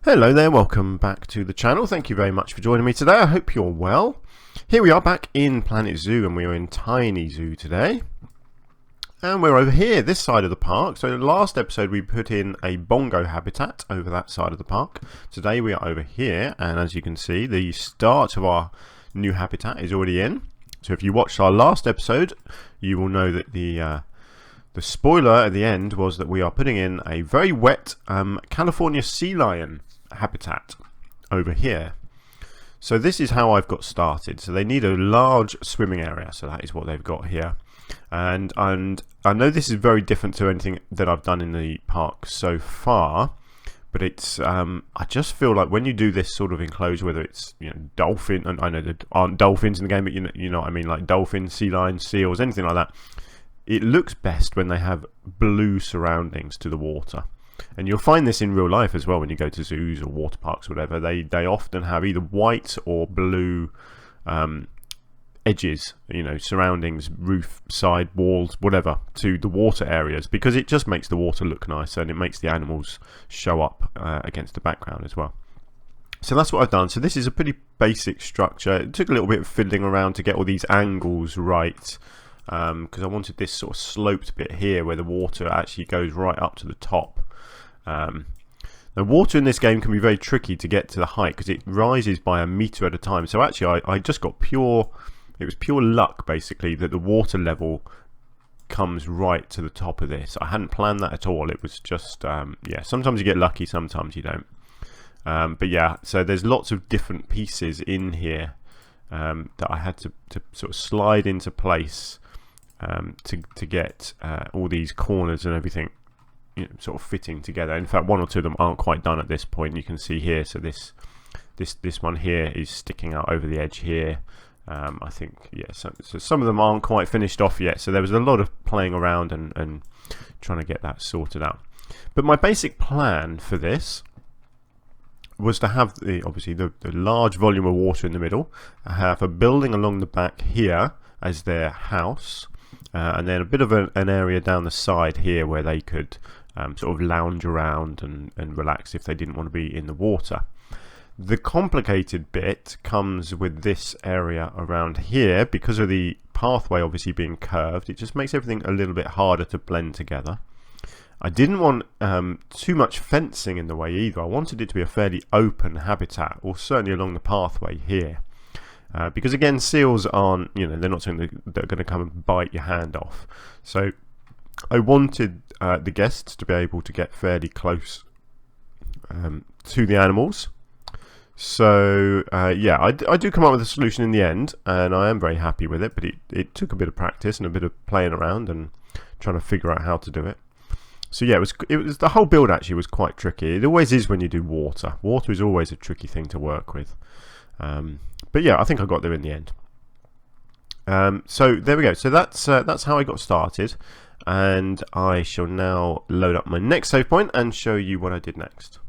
Hello there, welcome back to the channel. Thank you very much for joining me today. I hope you're well. Here we are back in Planet Zoo, and we are in Tiny Zoo today. And we're over here, this side of the park. So in the last episode we put in a bongo habitat over that side of the park. Today we are over here, and as you can see, the start of our new habitat is already in. So if you watched our last episode, you will know that the spoiler at the end was that we are putting in a very wet California sea lion habitat over here. So this is how I've got started. So they need a large swimming area, so that is what they've got here. And I know this is very different to anything that I've done in the park so far, but it's I just feel like when you do this sort of enclosure, whether it's dolphin, and I know there aren't dolphins in the game, but you know what I mean, like dolphins, sea lions, seals, anything like that, it looks best when they have blue surroundings to the water. And you'll find this in real life as well when you go to zoos or water parks or whatever. They often have either white or blue edges, surroundings, roof, side, walls, whatever, to the water areas, because it just makes the water look nicer and it makes the animals show up against the background as well. So that's what I've done. So this is a pretty basic structure. It took a little bit of fiddling around to get all these angles right, because I wanted this sort of sloped bit here where the water actually goes right up to the top. The water in this game can be very tricky to get to the height because it rises by a meter at a time. So actually I just got it was pure luck basically that the water level comes right to the top of this. I hadn't planned that at all. It was just yeah, sometimes you get lucky, sometimes you don't. But yeah, so there's lots of different pieces in here that I had to sort of slide into place to get all these corners and everything sort of fitting together. In fact, one or two of them aren't quite done at this point. You can see here, so this one here is sticking out over the edge here. I think, yeah, so some of them aren't quite finished off yet, so there was a lot of playing around and trying to get that sorted out. But my basic plan for this was to have obviously the large volume of water in the middle, have a building along the back here as their house, and then a bit of an area down the side here where they could sort of lounge around and relax if they didn't want to be in the water. The complicated bit comes with this area around here. Because of the pathway obviously being curved, it just makes everything a little bit harder to blend together. I didn't want too much fencing in the way either. I wanted it to be a fairly open habitat, or certainly along the pathway here. Because again, seals aren't, they're not something that are going to come and bite your hand off. So I wanted the guests to be able to get fairly close to the animals. So yeah, I do come up with a solution in the end, and I am very happy with it, but it took a bit of practice and a bit of playing around and trying to figure out how to do it. So yeah, it was the whole build actually was quite tricky. It always is when you do water. Water is always a tricky thing to work with. But yeah, I think I got there in the end. So there we go. So that's how I got started, and I shall now load up my next save point and show you what I did next.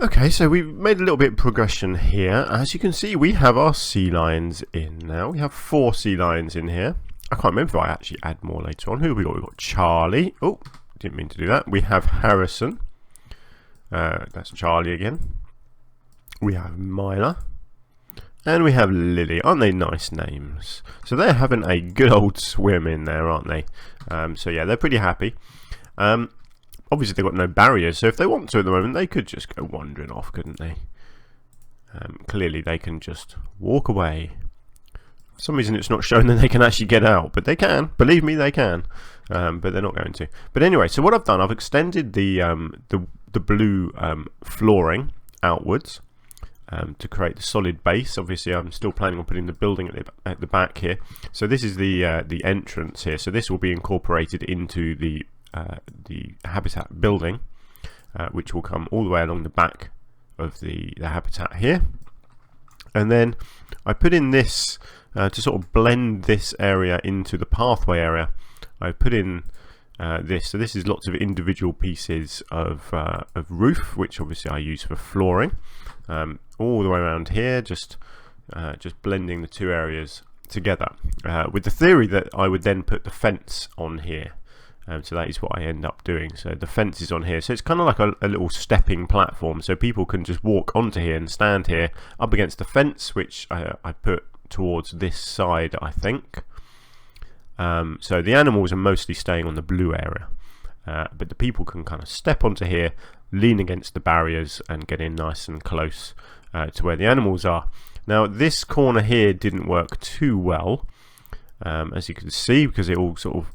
Okay, so we've made a little bit of progression here. As you can see, we have our sea lions in now. We have 4 sea lions in here. I can't remember if I actually add more later on. Who have we got? We've got Charlie. Oh, didn't mean to do that. We have Harrison. That's Charlie again. We have Myla. And we have Lily. Aren't they nice names? So they're having a good old swim in there, aren't they? So yeah, they're pretty happy. Obviously they've got no barriers, so if they want to at the moment, they could just go wandering off, couldn't they? Clearly they can just walk away. For some reason it's not showing that they can actually get out, but they can. Believe me, they can. But they're not going to. But anyway, so what I've done, I've extended the blue flooring outwards to create the solid base. Obviously I'm still planning on putting the building at the back here. So this is the entrance here. So this will be incorporated into the habitat building, which will come all the way along the back of the habitat here. And then I put in this to sort of blend this area into the pathway area. I put in this, so this is lots of individual pieces of roof, which obviously I use for flooring, all the way around here, just blending the two areas together, with the theory that I would then put the fence on here So that is what I end up doing. So the fence is on here, so it's kind of like a little stepping platform, so people can just walk onto here and stand here up against the fence, which I put towards this side, I think. So the animals are mostly staying on the blue area, but the people can kind of step onto here, lean against the barriers and get in nice and close to where the animals are. Now this corner here didn't work too well, as you can see, because it all sort of,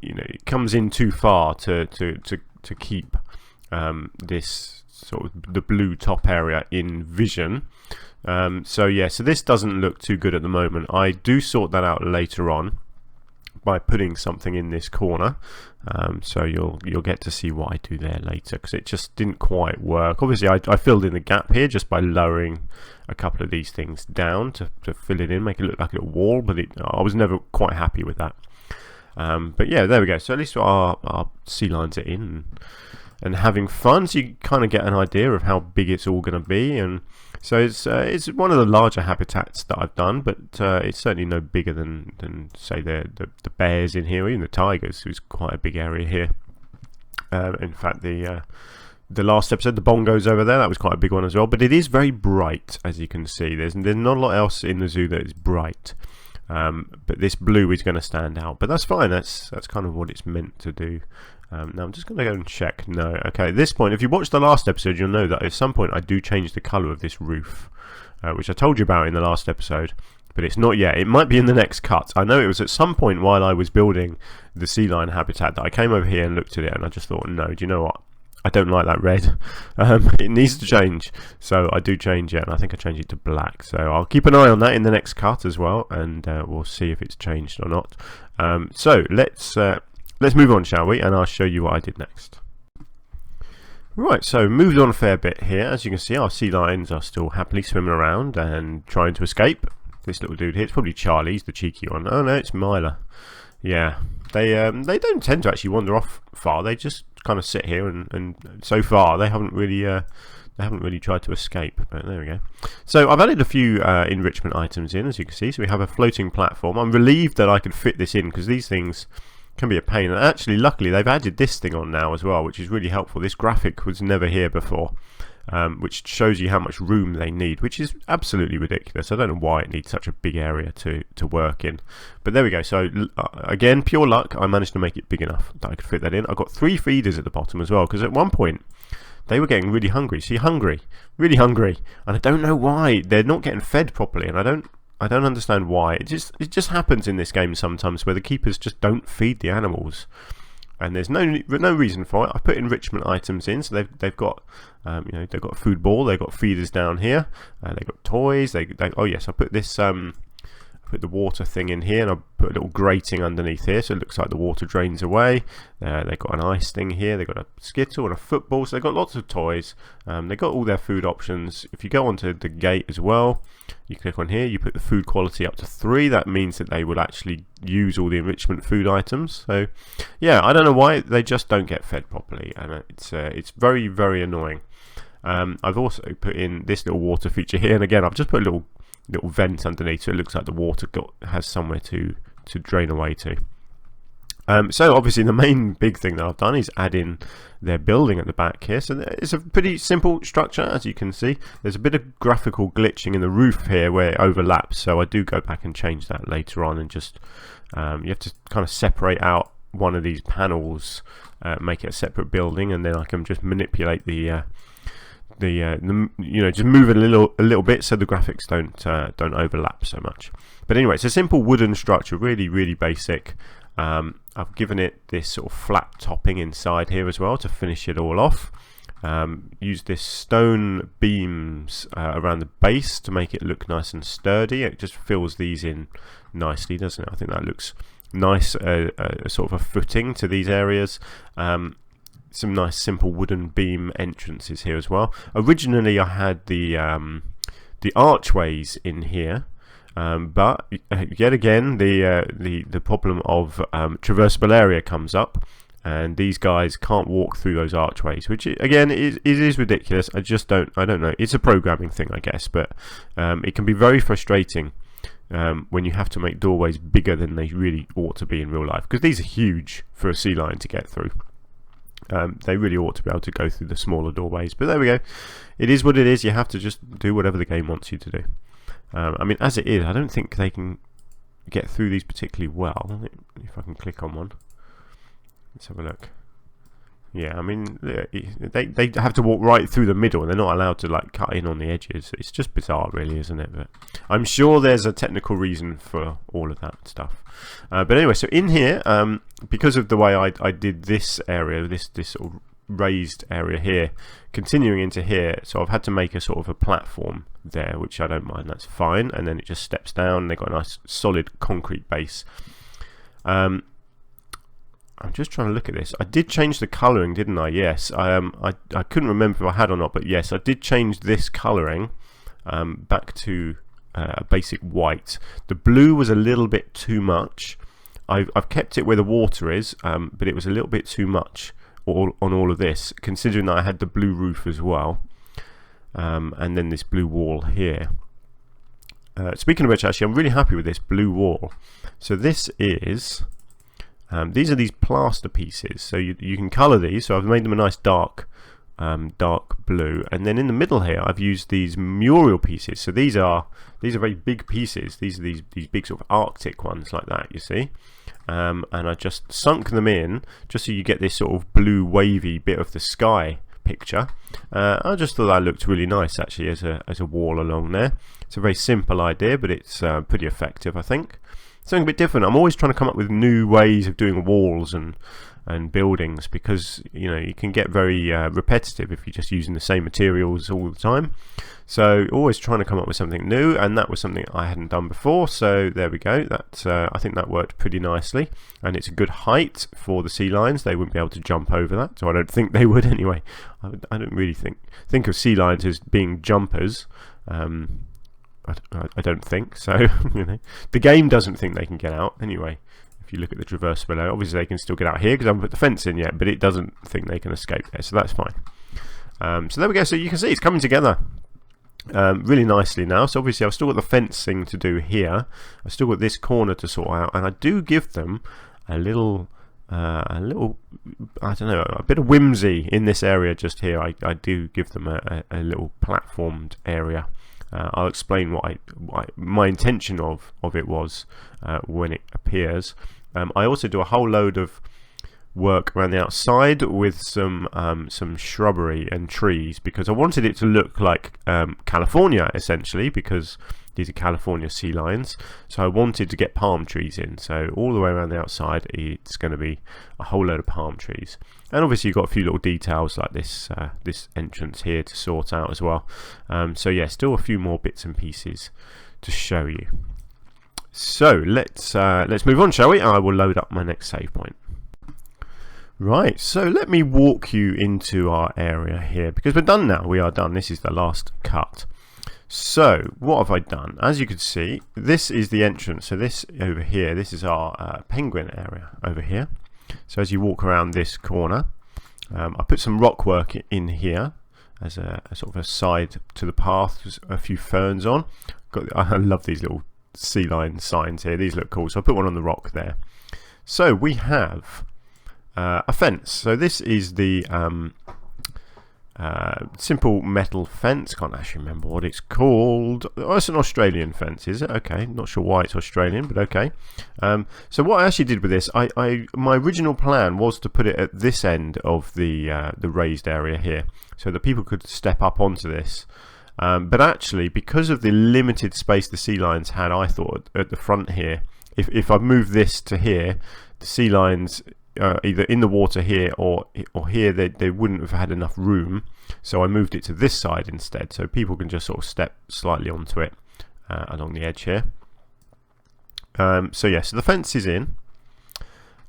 it comes in too far to keep this sort of the blue top area in vision. So yeah, so this doesn't look too good at the moment. I do sort that out later on by putting something in this corner, so you'll get to see what I do there later, because it just didn't quite work. Obviously I filled in the gap here just by lowering a couple of these things down to fill it in, make it look like a wall, but I was never quite happy with that. But yeah, there we go. So at least our sea lions are in and having fun, so you kind of get an idea of how big it's all going to be. And so it's one of the larger habitats that I've done, but it's certainly no bigger than say the bears in here, or even the tigers, who's quite a big area here. In fact, the last episode, the bongos over there, that was quite a big one as well. But it is very bright, as you can see. There's not a lot else in the zoo that is bright. But this blue is going to stand out, but that's fine. That's kind of what it's meant to do. Now I'm just going to go and check. No, okay. At this point, if you watched the last episode, you'll know that at some point I do change the colour of this roof, which I told you about in the last episode, but it's not yet. It might be in the next cut. I know it was at some point while I was building the sea lion habitat that I came over here and looked at it, and I just thought, no, do you know what? I don't like that red. It needs to change, so I do change it, and I think I change it to black. So I'll keep an eye on that in the next cut as well, and we'll see if it's changed or not. So let's move on, shall we? And I'll show you what I did next. Right, so moved on a fair bit here. As you can see, our sea lions are still happily swimming around and trying to escape. This little dude here, it's probably Charlie, he's the cheeky one. Oh no, it's Myla. Yeah, they don't tend to actually wander off far. They just kind of sit here, and so far they haven't really tried to escape. But there we go. So I've added a few enrichment items in, as you can see. So we have a floating platform. I'm relieved that I could fit this in, because these things can be a pain. And actually, luckily, they've added this thing on now as well, which is really helpful. This graphic was never here before, which shows you how much room they need, which is absolutely ridiculous. I don't know why it needs such a big area to work in. But there we go. So again, pure luck, I managed to make it big enough that I could fit that in. I've got 3 feeders at the bottom as well, because at one point they were getting really hungry. See, really hungry, and I don't know why they're not getting fed properly, and I don't understand why. It just happens in this game sometimes, where the keepers just don't feed the animals, and there's no reason for it. I put enrichment items in, so they've got they've got a food ball, they've got feeders down here, they've got toys. Oh yes, I put this put the water thing in here, and I put a little grating underneath here, so it looks like the water drains away. They've got an ice thing here, they've got a skittle and a football, so they've got lots of toys. They've got all their food options. If you go onto the gate as well, you click on here, you put the food quality up to 3. That means that they will actually use all the enrichment food items. So yeah, I don't know why they just don't get fed properly, and it's very, very annoying. I've also put in this little water feature here, and again I've just put a little vent underneath, so it looks like the water has somewhere to drain away to. So obviously the main big thing that I've done is add in their building at the back here. So it's a pretty simple structure, as you can see. There's a bit of graphical glitching in the roof here where it overlaps, so I do go back and change that later on, and just you have to kind of separate out one of these panels, make it a separate building, and then I can just manipulate the just move it a little bit so the graphics don't overlap so much. But anyway, it's a simple wooden structure, really, really basic. I've given it this sort of flat topping inside here as well to finish it all off. Use this stone beams around the base to make it look nice and sturdy. It just fills these in nicely, doesn't it? I think that looks nice, sort of a footing to these areas. Some nice simple wooden beam entrances here as well. Originally I had the archways in here, but yet again the problem of traversable area comes up, and these guys can't walk through those archways, which again is ridiculous. I don't know, it's a programming thing, I guess, but it can be very frustrating when you have to make doorways bigger than they really ought to be in real life, because these are huge for a sea lion to get through. They really ought to be able to go through the smaller doorways, but there we go. It is what it is. You have to just do whatever the game wants you to do. I mean, as it is, I don't think they can get through these particularly well. If I can click on one, let's have a look. Yeah, I mean, they have to walk right through the middle, and they're not allowed to like cut in on the edges. It's just bizarre, really, isn't it? But I'm sure there's a technical reason for all of that stuff. But anyway, so in here, because of the way I did this area, this sort of raised area here, continuing into here, so I've had to make a sort of a platform there, which I don't mind. That's fine. And then it just steps down. And they've got a nice solid concrete base. I'm just trying to look at this. I did change the colouring, didn't I? Yes. I couldn't remember if I had or not, but yes, I did change this colouring back to a basic white. The blue was a little bit too much. I've kept it where the water is, but it was a little bit too much on all of this, considering that I had the blue roof as well, and then this blue wall here. Speaking of which, actually, I'm really happy with this blue wall. So this is... these are these plaster pieces, so you can colour these. So I've made them a nice dark blue, and then in the middle here I've used these mural pieces. So these are very big pieces. These are these big sort of Arctic ones like that, you see. And I just sunk them in just so you get this sort of blue wavy bit of the sky picture. I just thought that looked really nice actually as a wall along there. It's a very simple idea, but it's pretty effective, I think. Something a bit different. I'm always trying to come up with new ways of doing walls and buildings, because you can get very repetitive if you're just using the same materials all the time. So always trying to come up with something new, and that was something I hadn't done before. So there we go. I think that worked pretty nicely, and it's a good height for the sea lions. They wouldn't be able to jump over that, so I don't think they would anyway. I don't really think of sea lions as being jumpers. I don't think so. The game doesn't think they can get out anyway. If you look at the traverse below, obviously they can still get out here because I haven't put the fence in yet, but it doesn't think they can escape there, so that's fine. So there we go. So you can see it's coming together really nicely now. So obviously I've still got the fencing to do here. I've still got this corner to sort out, and I do give them a little I don't know, a bit of whimsy in this area just here. I do give them a little platformed area. I'll explain what my intention of it was when it appears. I also do a whole load of work around the outside with some shrubbery and trees, because I wanted it to look like California essentially, because these are California sea lions. So I wanted to get palm trees in. So all the way around the outside, it's going to be a whole load of palm trees. And obviously you've got a few little details like this entrance here to sort out as well. So yeah, still a few more bits and pieces to show you. So let's move on, shall we? I will load up my next save point. Right, so let me walk you into our area here, because we're done now. We are done. This is the last cut. So what have I done? As you can see, this is the entrance. So this over here, this is our penguin area over here. So as you walk around this corner, I put some rock work in here as a sort of a side to the path. There's a few ferns on. I love these little sea lion signs here. These look cool. So I put one on the rock there. So we have a fence. So this is the simple metal fence. Can't actually remember what it's called. Oh, it's an Australian fence, is it? Okay, not sure why it's Australian, but okay. So what I actually did with this, my original plan was to put it at this end of the raised area here, so that people could step up onto this. But actually, because of the limited space the sea lions had, I thought at the front here, if I move this to here, the sea lions either in the water here or here, they wouldn't have had enough room. So I moved it to this side instead, so people can just sort of step slightly onto it along the edge here. So yeah, so the fence is in.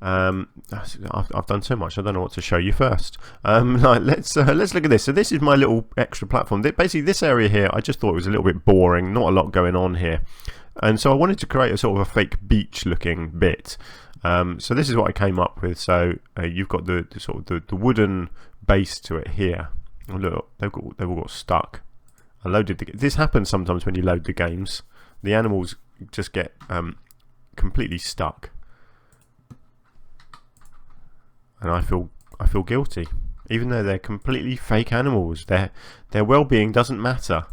I've done so much, I don't know what to show you first. Let's look at this. So this is my little extra platform. Basically this area here, I just thought it was a little bit boring, not a lot going on here, and so I wanted to create a sort of a fake beach looking bit. So this is what I came up with. So you've got the sort of the wooden base to it here. Oh, look, they've all got stuck. I loaded this happens sometimes when you load the games. The animals just get completely stuck, and I feel guilty, even though they're completely fake animals. Their well-being doesn't matter.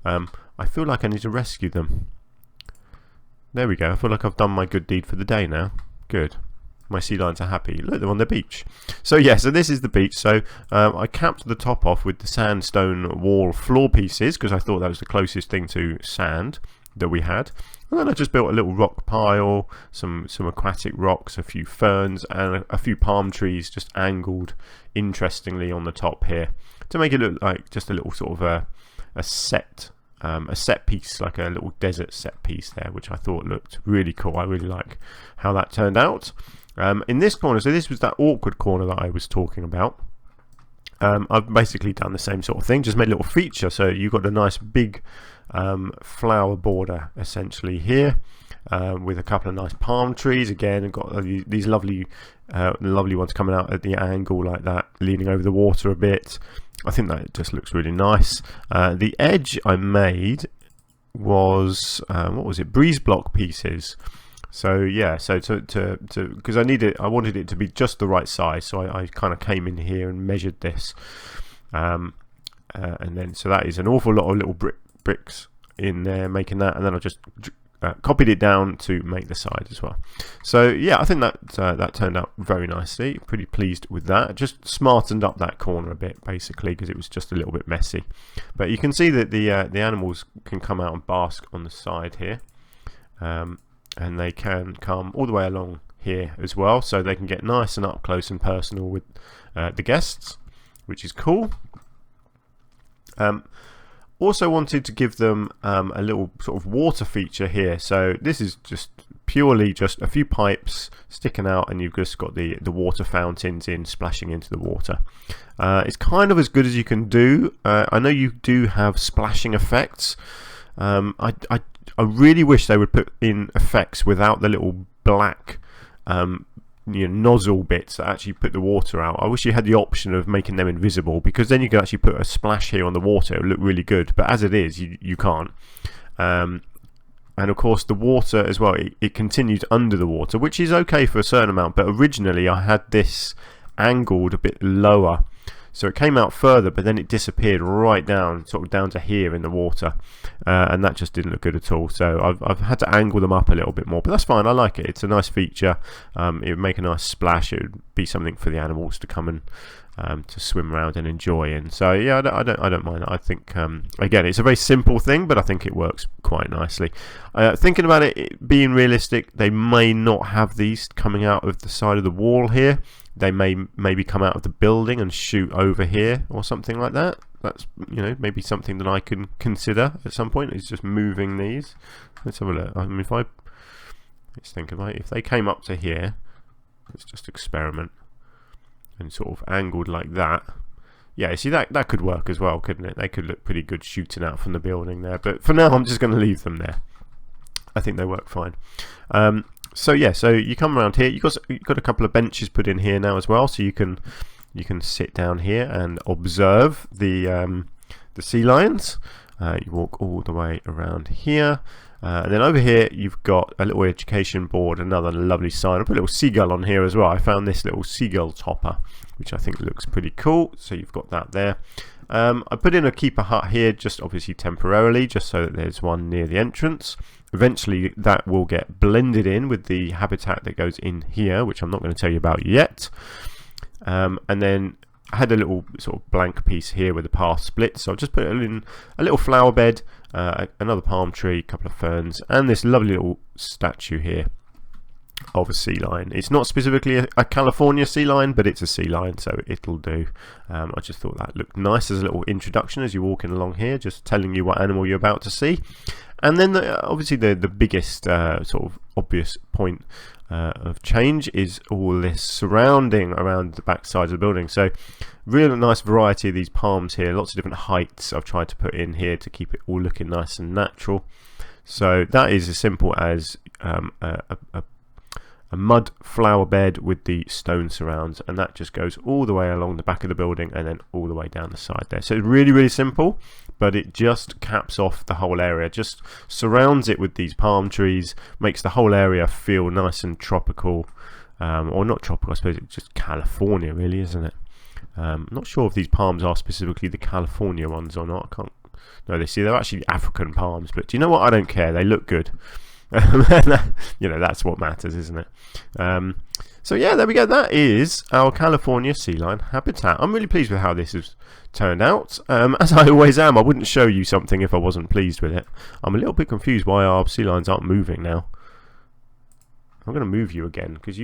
I feel like I need to rescue them. There we go. I feel like I've done my good deed for the day now. Good. My sea lions are happy. Look, they're on the beach. So yeah, so this is the beach. So I capped the top off with the sandstone wall floor pieces because I thought that was the closest thing to sand that we had. And then I just built a little rock pile, some aquatic rocks, a few ferns, and a few palm trees just angled interestingly on the top here to make it look like just a little sort of a set piece, like a little desert set piece there, which I thought looked really cool. I really like how that turned out. In this corner, so this was that awkward corner that I was talking about. I've basically done the same sort of thing, just made a little feature. So you've got a nice big flower border essentially here, with a couple of nice palm trees again, and got these lovely ones coming out at the angle like that, leaning over the water a bit. I think that just looks really nice. The edge I made was what was it? Breeze block pieces. So yeah, so to because I wanted it to be just the right size, so I kind of came in here and measured this, and then so that is an awful lot of little bricks in there making that, and then I just copied it down to make the side as well. So yeah, I think that turned out very nicely. Pretty pleased with that. Just smartened up that corner a bit basically because it was just a little bit messy. But you can see that the animals can come out and bask on the side here. And they can come all the way along here as well, so they can get nice and up close and personal with the guests, which is cool. Also wanted to give them a little sort of water feature here. So this is just purely just a few pipes sticking out, and you've just got the water fountains splashing into the water. It's kind of as good as you can do. I know you do have splashing effects. I really wish they would put in effects without the little black nozzle bits that actually put the water out. I wish you had the option of making them invisible, because then you could actually put a splash here on the water. It would look really good, but as it is, you can't. And of course the water as well, it continues under the water, which is okay for a certain amount, but originally I had this angled a bit lower, so it came out further, but then it disappeared right down, sort of down to here in the water, and that just didn't look good at all. So I've had to angle them up a little bit more, but that's fine. I like it. It's a nice feature. It would make a nice splash. It would be something for the animals to come and to swim around and enjoy in. So yeah, I don't mind that. I think again, it's a very simple thing, but I think it works quite nicely. Thinking about it being realistic, they may not have these coming out of the side of the wall here. They may maybe come out of the building and shoot over here or something like that. That's, maybe something that I can consider at some point, is just moving these. Let's have a look. I mean, let's think about it. If they came up to here, let's just experiment, and sort of angled like that. Yeah, see, that could work as well, couldn't it? They could look pretty good shooting out from the building there. But for now, I'm just going to leave them there. I think they work fine. So yeah, so you come around here. You've got a couple of benches put in here now as well, so you can sit down here and observe the sea lions. You walk all the way around here, and then over here you've got a little education board, another lovely sign. I put a little seagull on here as well. I found this little seagull topper, which I think looks pretty cool. So you've got that there. I put in a keeper hut here, just obviously temporarily, just so that there's one near the entrance. Eventually that will get blended in with the habitat that goes in here, which I'm not going to tell you about yet. And then I had a little sort of blank piece here with the path split, so I've just put in a little flower bed, another palm tree, a couple of ferns, and this lovely little statue here of a sea lion. It's not specifically a California sea lion, but it's a sea lion, so it'll do. I just thought that looked nice as a little introduction as you're walking along here, just telling you what animal you're about to see. And then obviously the biggest sort of obvious point of change is all this surrounding around the back side of the building. So really nice variety of these palms here, lots of different heights I've tried to put in here to keep it all looking nice and natural. So that is as simple as a mud flower bed with the stone surrounds, and that just goes all the way along the back of the building and then all the way down the side there. So it's really, really simple, but it just caps off the whole area, just surrounds it with these palm trees, makes the whole area feel nice and tropical, or not tropical, I suppose it's just California really, isn't it? I'm not sure if these palms are specifically the California ones or not. I can't. No, they're actually African palms, but do you know what? I don't care. They look good. You know, that's what matters, isn't it? So yeah, there we go. That is our California sea lion habitat. I'm really pleased with how this has turned out. As I always am, I wouldn't show you something if I wasn't pleased with it. I'm a little bit confused why our sea lions aren't moving now. I'm going to move you again because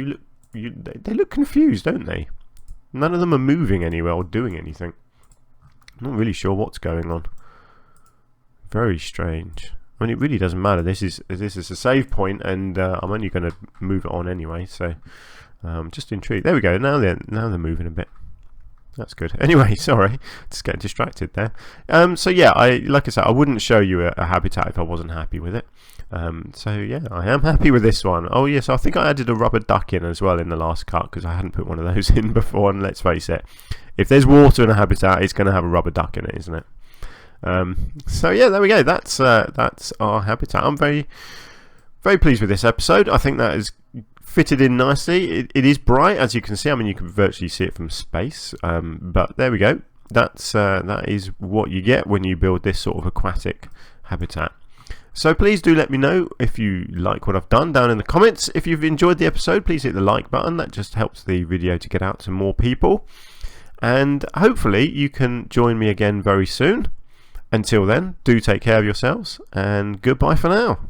they look confused, don't they? None of them are moving anywhere or doing anything. I'm not really sure what's going on. Very strange. I mean, it really doesn't matter. This is a save point, and I'm only going to move it on anyway. So, just intrigued. There we go. Now they're moving a bit. That's good. Anyway, sorry, just getting distracted there. So yeah, like I said, I wouldn't show you a habitat if I wasn't happy with it. So yeah, I am happy with this one. Oh yes, I think I added a rubber duck in as well in the last cut because I hadn't put one of those in before. And let's face it, if there's water in a habitat, it's going to have a rubber duck in it, isn't it? So yeah, there we go. That's our habitat. I'm very, very pleased with this episode. I think that is fitted in nicely. It is bright, as you can see. I mean, you can virtually see it from space. But there we go. That is what you get when you build this sort of aquatic habitat. So please do let me know if you like what I've done down in the comments. If you've enjoyed the episode, please hit the like button. That just helps the video to get out to more people. And hopefully you can join me again very soon. Until then, do take care of yourselves, and goodbye for now.